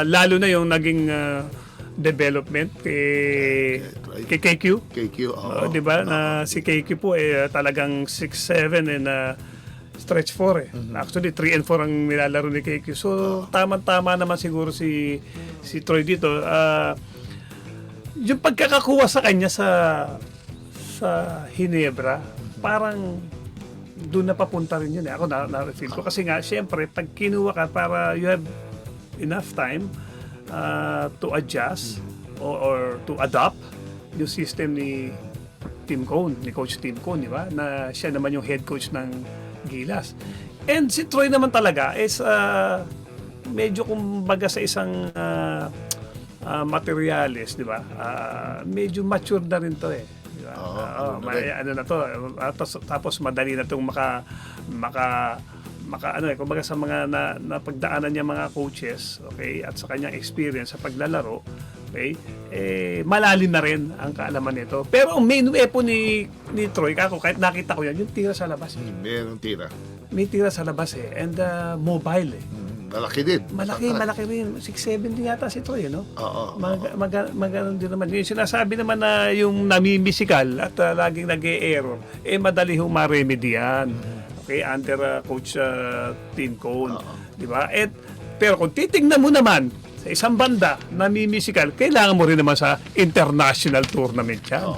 Lalo na yung naging development kay KQ. KQ, Di ba? Na si KQ po talagang 6-7 and stretch 4 Actually, 3 and 4 ang nilalaro ni KQ. So, tama-tama naman siguro si Troy dito. Yung pagkakakuha sa kanya sa Hinebra, parang doon na papunta rin yun. Ako na-feel ko. Kasi nga, syempre, pag kinuha ka para you have enough time to adjust or to adopt yung system ni Coach Tim Cone, di ba? Na siya naman yung head coach ng Gilas. And si Troy naman talaga is medyo kumbaga sa isang materialist, di ba? Medyo mature na rin to eh. Di ba? Ano na to, tapos madali na itong kumbaga sa mga napagdaanan niya mga coaches, okay, at sa kanyang experience sa paglalaro, okay, malalim na rin ang kaalaman nito. Pero ang main weapon ni Troy, kahit nakita ko yan, yung tira sa labas. Merong tira. May tira sa labas and mobile eh. Malaki din. Malaki rin. 6'7" din yata si Troy, no? Oo. Maganon din naman. Yung sinasabi naman na yung namimisikal at laging nag-e-error, madali hong ma-remedy yan. Okay, under Coach Tim Cone. Di ba? Pero kung titingnan mo naman sa isang banda, namimisikal, kailangan mo rin naman sa international tournament yan.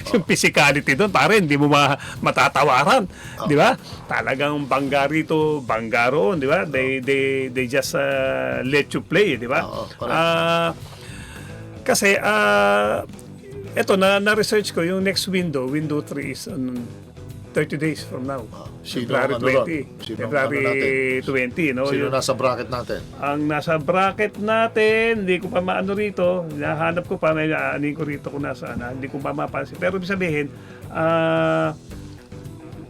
Yung physicality doon, pare, hindi mo matatawaran. Di ba? Talagang bangga rito, bangga roon, di ba? They just let you play, di ba? Kasi, eto, na-research ko, yung next window 3 is 30 days from now. February 20, no? Sino nasa bracket natin? Ang nasa bracket natin, hindi ko pa maano rito, nahanap ko pa, may aanin ko rito kung nasaan, hindi ko pa mapansin. Pero ibig sabihin,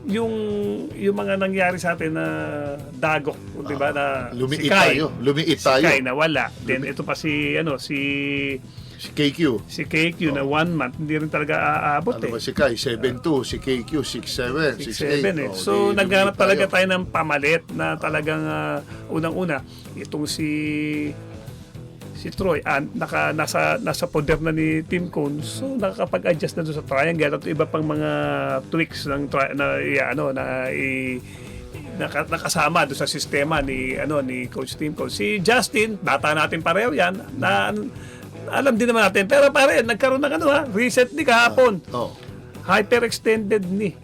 yung mga nangyari sa atin na dagok, di ba, na Lumiit si tayo. Kai na wala. Then ito pa si KQ. Si KQ na 1 month, hindi rin talaga aabot Ano ba si Kai? 7'2", si KQ 6'7", 6'7" 6'8". So, naghanap talaga tayo ng pamalit na talagang unang-una, itong si Troy, nasa poder na ni Tim Cone, so nakakapag-adjust na doon sa triangle at iba pang mga tweaks ng nakasama doon sa sistema ni Coach Tim Cone. Si Justin, bata natin pareho yan, alam din naman natin, pero pare, nagkaroon ng recently kahapon. Hyperextended knee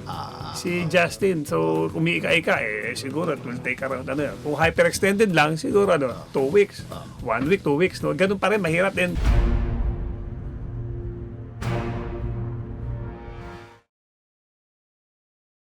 si Justin. So, kung umiika-ika, siguro it will take around Kung hyperextended lang, siguro 2 weeks. 1 week, 2 weeks. No? Ganun pa rin, mahirap din.